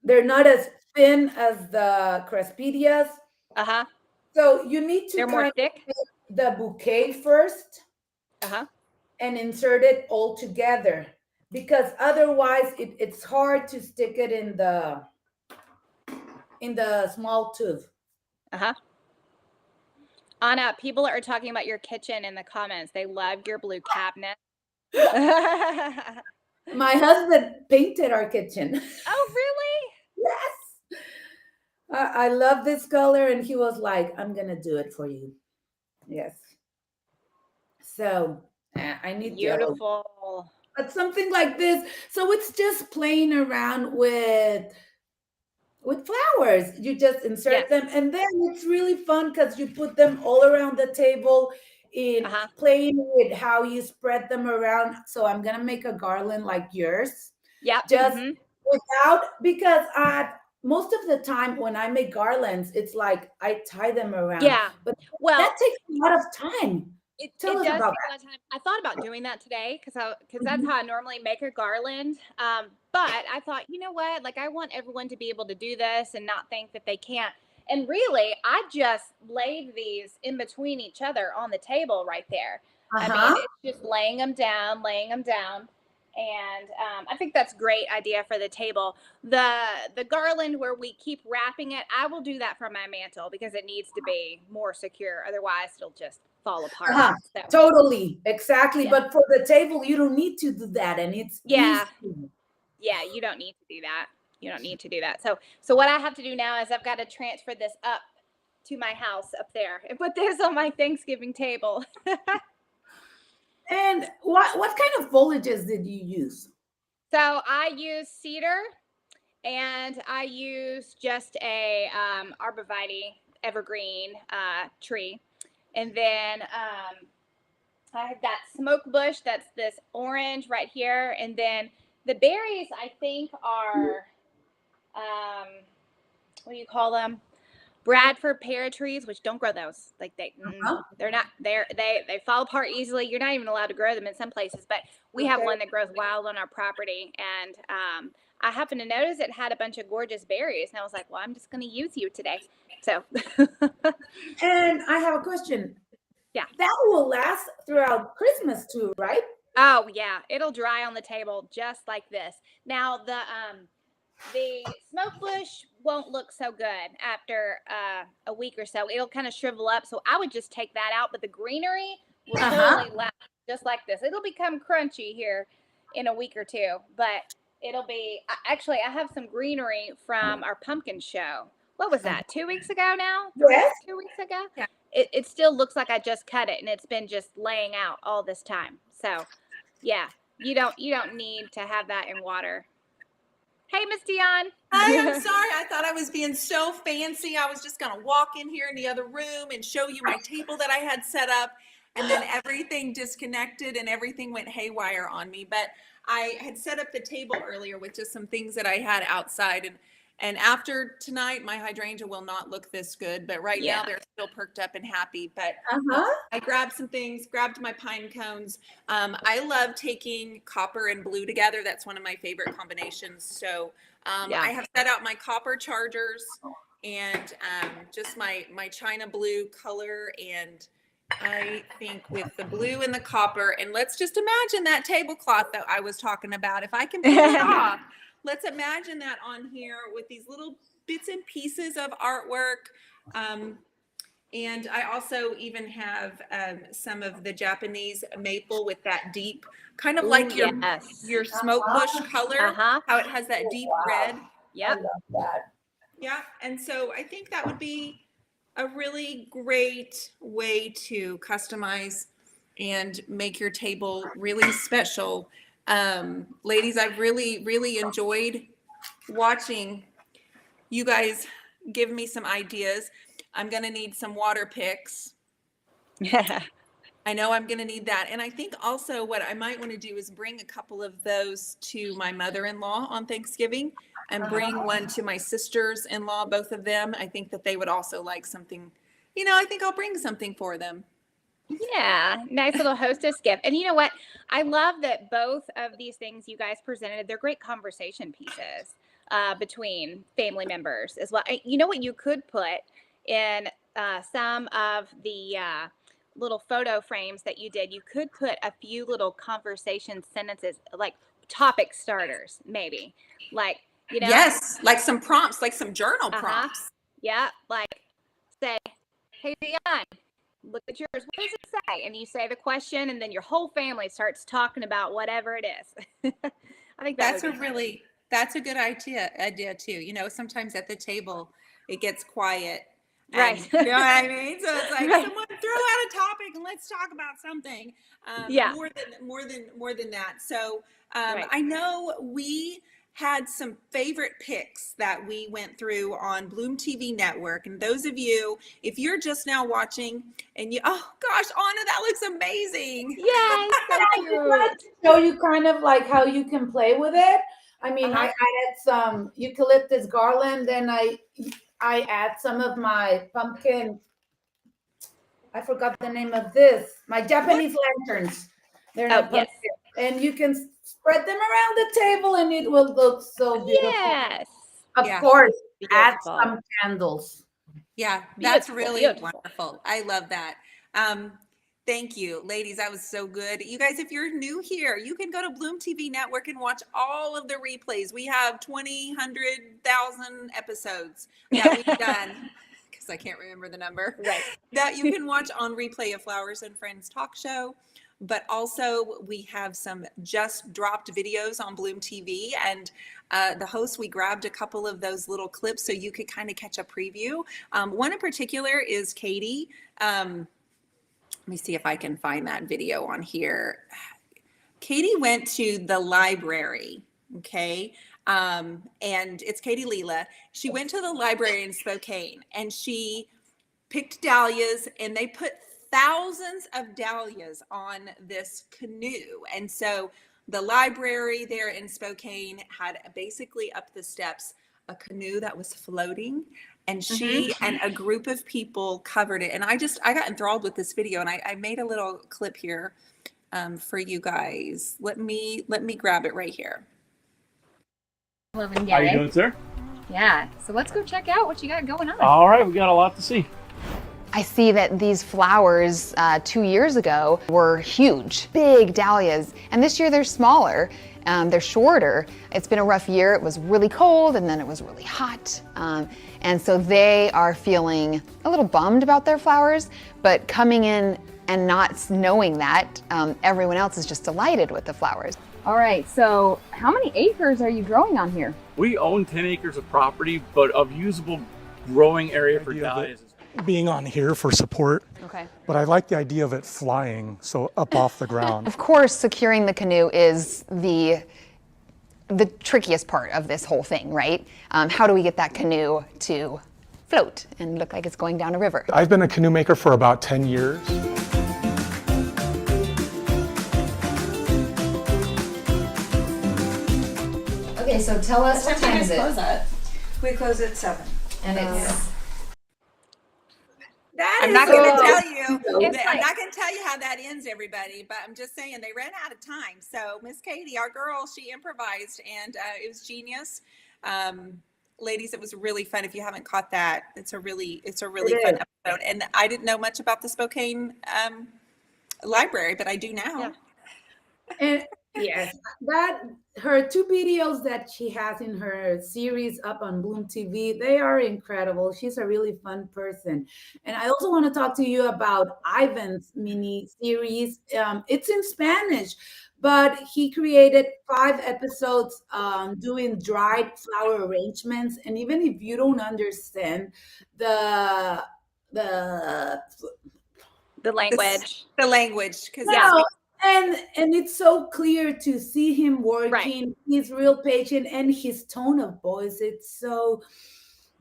S3: They're not as thin as the crespedias. So you need to
S2: They're more thick.
S3: Take the bouquet first. And insert it all together, because otherwise it's hard to stick it in the small tube.
S2: Anna, people are talking about your kitchen in the comments. They love your blue cabinet.
S3: My husband painted our kitchen.
S2: Oh, really?
S3: Yes. I love this color, and he was like, I'm gonna do it for you. Yes. So I need
S2: beautiful
S3: yellow. But something like this. So it's just playing around with flowers. You just insert them, and then it's really fun because you put them all around the table in playing with how you spread them around. So I'm gonna make a garland like yours.
S2: Yeah.
S3: Just because most of the time when I make garlands, it's like I tie them around.
S2: Yeah.
S3: But
S2: well,
S3: that takes a lot of time.
S2: It does take a lot of time. I thought about doing that today because that's how I normally make a garland. But I thought, you know what? Like, I want everyone to be able to do this and not think that they can't. And really, I just laid these in between each other on the table right there. I mean, it's just laying them down. And I think that's a great idea for the table. The garland where we keep wrapping it, I will do that for my mantle because it needs to be more secure. Otherwise, it'll just fall apart.
S3: Uh-huh.
S2: So,
S3: Totally, exactly.
S2: Yeah.
S3: But for the table, you don't need to do that, and it's
S2: Yeah.
S3: easy.
S2: yeah, you don't need to do that. You don't need to do that. So what I have to do now is I've got to transfer this up to my house up there and put this on my Thanksgiving table.
S3: And what kind of foliages did you use?
S2: So I use cedar, and I use just a arborvitae evergreen tree, and then I have that smoke bush. That's this orange right here, and then the berries I think are what do you call them? Bradford pear trees, which don't grow those. Like they're not they fall apart easily. You're not even allowed to grow them in some places, but we have one that grows wild on our property, and I happened to notice it had a bunch of gorgeous berries, and I was like, well, I'm just going to use you today. So
S3: And I have a question.
S2: Yeah.
S3: That will last throughout Christmas too, right?
S2: Oh yeah, it'll dry on the table just like this. Now the smoke bush won't look so good after a week or so. It'll kind of shrivel up. So I would just take that out. But the greenery will totally last just like this. It'll become crunchy here in a week or two. But it'll be actually I have some greenery from our pumpkin show. What was that? 2 weeks ago now?
S3: Yes.
S2: 2 weeks ago?
S1: Yeah.
S2: It still looks like I just cut it, and it's been just laying out all this time. So yeah, you don't need to have that in water. Hey, Miss Dionne.
S1: Hi, I'm sorry. I thought I was being so fancy. I was just going to walk in here in the other room and show you my table that I had set up, and then everything disconnected and everything went haywire on me. But I had set up the table earlier with just some things that I had outside, and after tonight, my hydrangea will not look this good. But right now, they're still perked up and happy. But I grabbed some things, grabbed my pine cones. I love taking copper and blue together. That's one of my favorite combinations. So I have set out my copper chargers and just my China blue color. And I think with the blue and the copper, and let's just imagine that tablecloth that I was talking about. If I can pull it off, let's imagine that on here with these little bits and pieces of artwork. And I also even have some of the Japanese maple with that deep, kind of like your smoke bush color, how it has that deep red.
S2: Yep.
S3: I love that.
S1: Yeah. And so I think that would be a really great way to customize and make your table really special. Ladies, I've really enjoyed watching you guys give me some ideas. I'm going to need some water picks.
S2: Yeah.
S1: I know I'm going to need that. And I think also what I might want to do is bring a couple of those to my mother-in-law on Thanksgiving and bring one to my sisters-in-law, both of them. I think that they would also like something, I think I'll bring something for them.
S2: Yeah, nice little hostess gift. And you know what? I love that both of these things you guys presented, they're great conversation pieces between family members as well. You know what you could put in some of the little photo frames that you did? You could put a few little conversation sentences, like topic starters, maybe. Like,
S1: Yes, like some prompts, like some journal prompts.
S2: Yeah, like say, hey, Dionne, look at yours. What does it say? And you say the question, and then your whole family starts talking about whatever it is. I think that's
S1: a good idea too. Sometimes at the table it gets quiet.
S2: Right.
S1: You know what I mean? So it's like someone throw out a topic and let's talk about something. More than that. So I know we had some favorite picks that we went through on Bloom TV Network. And those of you, if you're just now watching and oh gosh, Anna, that looks amazing.
S2: Yes,
S3: I just wanted to show you kind of like how you can play with it. I mean, I added some eucalyptus garland, and I add some of my pumpkin. I forgot the name of this. My Japanese lanterns. They're not pumpkin. And you can spread them around the table, and it will look so beautiful.
S2: Yes.
S3: Of course, add some candles.
S1: Yeah, that's really wonderful. I love that. Thank you, ladies. That was so good. You guys, if you're new here, you can go to Bloom TV Network and watch all of the replays. We have 20, 100,000 episodes that we've done, because I can't remember the number,
S2: Right.
S1: that you can watch on replay of Flowers and Friends talk show. But also we have some just dropped videos on Bloom TV, and the host, we grabbed a couple of those little clips so you could kind of catch a preview. One in particular is Katie. Let me see if I can find that video on here. Katie went to the library, okay? And it's Katie Leela. She went to the library in Spokane and she picked dahlias, and they put thousands of dahlias on this canoe. And so the library there in Spokane had basically up the steps a canoe that was floating, and she and a group of people covered it. And I got enthralled with this video, and I made a little clip here for you guys. Let me grab it right here.
S6: How
S7: you doing, sir?
S6: Yeah, so let's go check out what you got going on.
S7: All right, we got a lot to see.
S8: I see that these flowers 2 years ago were huge, big dahlias, and this year they're smaller, they're shorter. It's been a rough year. It was really cold and then it was really hot. And so they are feeling a little bummed about their flowers, but coming in and not knowing that, everyone else is just delighted with the flowers.
S6: All right, so how many acres are you growing on here?
S7: We own 10 acres of property, but of usable growing area for dahlias.
S9: Being on here for support,
S8: Okay.
S9: but I like the idea of it flying, so up off the ground.
S8: Of course, securing the canoe is the trickiest part of this whole thing, right? How do we get that canoe to float and look like it's going down a river?
S9: I've been a canoe maker for about 10 years.
S6: Okay, so tell us what time is it?
S1: We close at 7.
S6: And it's
S1: I'm not going to tell you.
S2: It's
S1: I'm
S2: like-
S1: not going to tell you how that ends, everybody. But I'm just saying they ran out of time. So Miss Katie, our girl, she improvised, and it was genius. Ladies, it was really fun. If you haven't caught that, it's a really fun episode. And I didn't know much about the Spokane library, but I do now.
S2: Yeah.
S3: And yes, that her 2 videos that she has in her series up on Bloom TV, they are incredible. She's a really fun person. And I also want to talk to you about Ivan's mini series. It's in Spanish, but he created 5 episodes doing dried flower arrangements. And even if you don't understand the
S2: language.
S1: The language, because
S3: no, and it's so clear to see him working.
S2: Right.
S3: He's real patient, and his tone of voice, it's so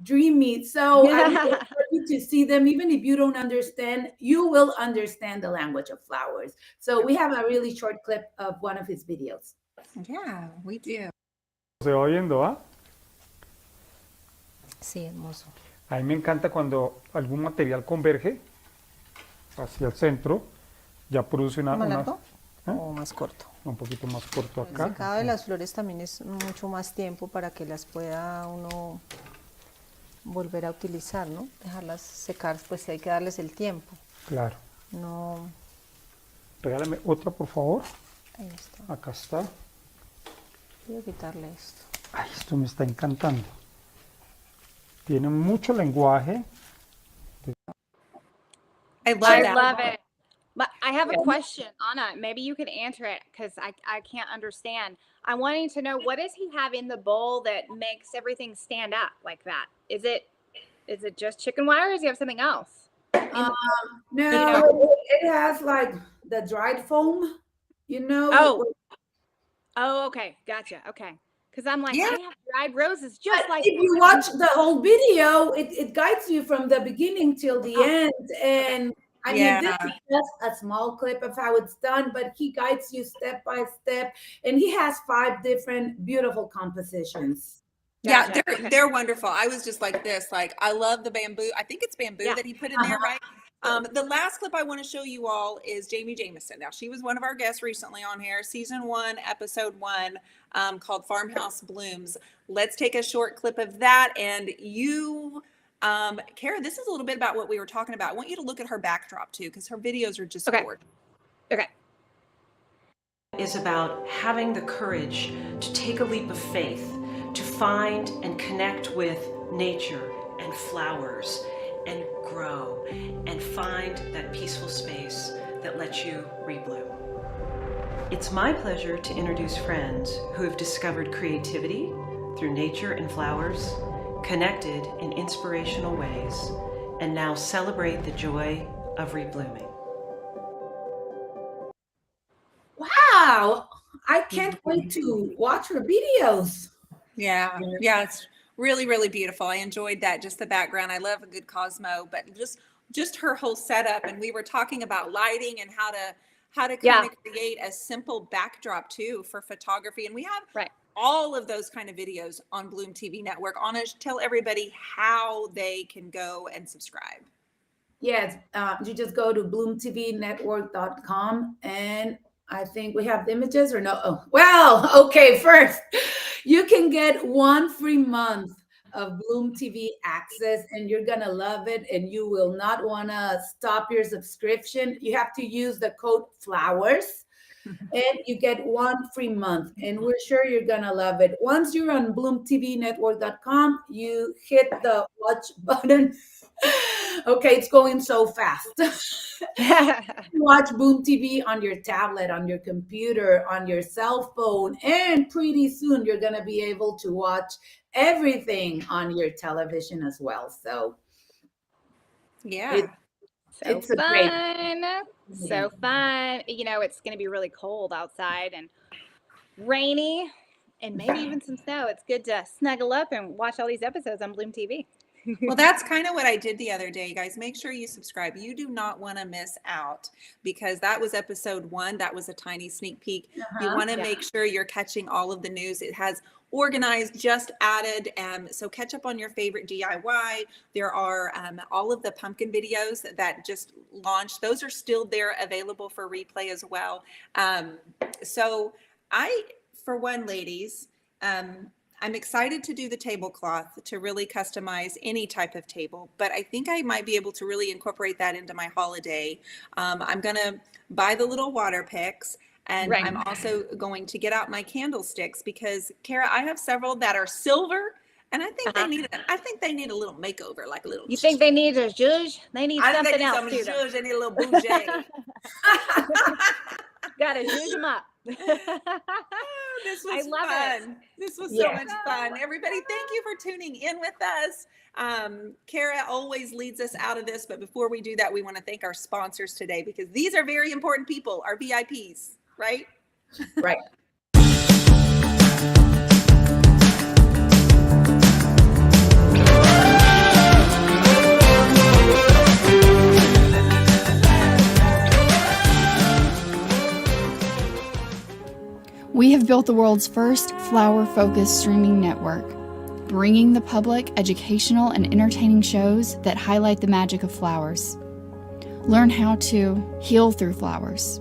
S3: dreamy. So I really want you to see them. Even if you don't understand, you will understand the language of flowers. So we have a really short clip of one of his videos.
S1: yeah, we do.
S10: ¿Se va oyendo, ah?
S6: Sí, hermoso.
S10: A mí me encanta cuando algún material converge hacia el centro, ya produce una...
S11: ¿Más
S10: una-
S11: largo
S10: ¿eh?
S11: o más corto?
S10: Un poquito más corto
S11: El
S10: acá.
S11: secado de las flores también es mucho más tiempo para que las pueda uno volver a utilizar, ¿no? Dejarlas secar, pues hay que darles el tiempo.
S10: Claro.
S11: No,
S10: Regálame otra, por favor.
S11: ahí está.
S10: Acá está.
S11: Voy a quitarle esto.
S10: Ay, esto me está encantando. Tiene mucho lenguaje.
S1: I love
S2: I
S1: that.
S2: love it. But I have a question, Anna. Maybe you can answer it because I can't understand. I'm wanting to know, what does he have in the bowl that makes everything stand up like that? Is it just chicken wire, or does he have something else?
S3: No, it has like the dried foam, you know.
S2: Oh, okay. Gotcha. Okay. Because I'm like,
S1: Yeah.
S2: I have dried roses just
S3: But
S2: like
S3: if you watch the whole video, it guides you from the beginning till the end. And I mean, this
S1: Yeah.
S3: is just a small clip of how it's done, but he guides you step by step. And he has 5 different beautiful compositions.
S1: Yeah,
S2: Gotcha.
S1: they're
S2: Okay.
S1: they're wonderful. I was just like this, like I love the bamboo. I think it's bamboo
S2: Yeah.
S1: that he put in there, right? The last clip I want to show you all is Jamie Jameson. Now, she was one of our guests recently on here, season 1, episode 1, called Farmhouse Blooms. Let's take a short clip of that, and you Kara, this is a little bit about what we were talking about. I want you to look at her backdrop too, because her videos are just
S2: Okay.
S1: gorgeous.
S2: Okay.
S12: Is about having the courage to take a leap of faith, to find and connect with nature and flowers and grow and find that peaceful space that lets you rebloom. It's my pleasure to introduce friends who have discovered creativity through nature and flowers, connected in inspirational ways, and now celebrate the joy of reblooming.
S3: Wow. I can't wait to watch her videos.
S1: Yeah, it's really, really beautiful. I enjoyed that, just the background. I love a good Cosmo, but just her whole setup. And we were talking about lighting and how to kind of create a simple backdrop too for photography. And we have all of those kind of videos on Bloom TV Network. Tell everybody how they can go and subscribe.
S3: Yes, you just go to bloomtvnetwork.com, and I think we have the images or no? Oh, well, okay. First, you can get 1 free month of Bloom TV access, and you're gonna love it, and you will not want to stop your subscription. You have to use the code FLOWERS, and you get 1 free month, and we're sure you're gonna love it. Once you're on bloomtvnetwork.com, you hit the watch button. Okay, it's going so fast. Watch Boom TV on your tablet, on your computer, on your cell phone, and pretty soon you're going to be able to watch everything on your television as well. So,
S1: yeah,
S2: it's fun. So fun. You know, it's going to be really cold outside and rainy and maybe even some snow. It's good to snuggle up and watch all these episodes on Bloom TV.
S1: Well, that's kind of what I did the other day, guys. Make sure you subscribe. You do not want to miss out, because that was episode 1. That was a tiny sneak peek. You want to make sure you're catching all of the news. It has organized, just added. So catch up on your favorite DIY. There are all of the pumpkin videos that just launched. Those are still there, available for replay as well. So for one, ladies, I'm excited to do the tablecloth, to really customize any type of table, but I think I might be able to really incorporate that into my holiday. I'm going to buy the little water picks, and I'm also going to get out my candlesticks, because Kara, I have several that are silver, and I think they need a little makeover, like a little.
S2: You think they need a zhuzh? They need something else
S1: some
S2: too.
S1: zhuzh. They need a little bougie.
S2: Got to zhuzh them up.
S1: This was fun. This was so much fun. Everybody, thank you for tuning in with us. Kara always leads us out of this, but before we do that, we want to thank our sponsors today, because these are very important people, our VIPs, right?
S3: Right.
S13: We have built the world's first flower-focused streaming network, bringing the public educational and entertaining shows that highlight the magic of flowers. Learn how to heal through flowers,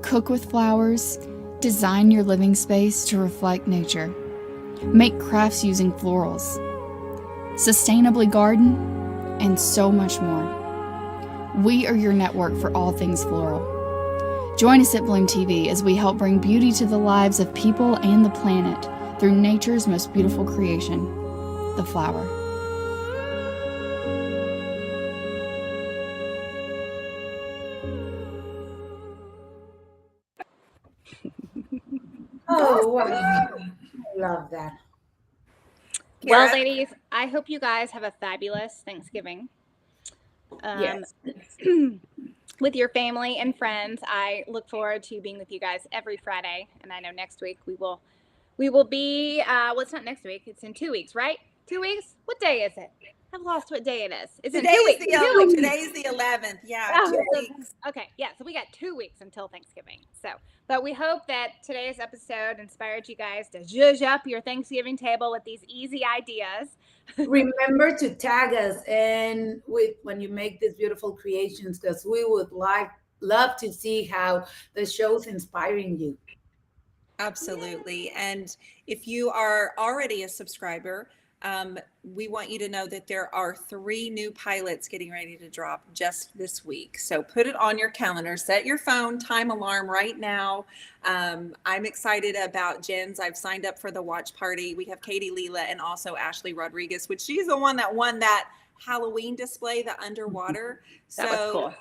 S13: cook with flowers, design your living space to reflect nature, make crafts using florals, sustainably garden, and so much more. We are your network for all things floral. Join us at Bloom TV as we help bring beauty to the lives of people and the planet through nature's most beautiful creation, the flower.
S3: Oh, wow. I love that.
S2: Well, ladies, I hope you guys have a fabulous Thanksgiving.
S3: Yes.
S2: With your family and friends. I look forward to being with you guys every Friday, and I know next week we will be well, it's not next week, it's in 2 weeks, right? 2 weeks? What day is it? I've lost what day it is. It's in 2 weeks.
S1: Today's the 11th. Yeah, 2 weeks.
S2: Okay, yeah, so we got 2 weeks until Thanksgiving. But we hope that today's episode inspired you guys to zhuzh up your Thanksgiving table with these easy ideas.
S3: Remember to tag us and when you make these beautiful creations, because we would love to see how the show's inspiring you.
S1: Absolutely. And if you are already a subscriber, we want you to know that there are 3 new pilots getting ready to drop just this week. So put it on your calendar, set your phone time alarm right now. I'm excited about Jen's. I've signed up for the watch party. We have Katie Leela and also Ashley Rodriguez, which she's the one that won that Halloween display, the underwater.
S14: That was cool.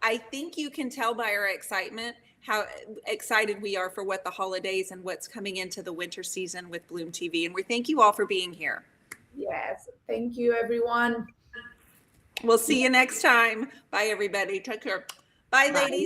S1: I think you can tell by our excitement how excited we are for what the holidays and what's coming into the winter season with Bloom TV. And we thank you all for being here.
S3: Yes. Thank you, everyone.
S1: We'll see you next time. Bye, everybody. Take care. Bye, ladies.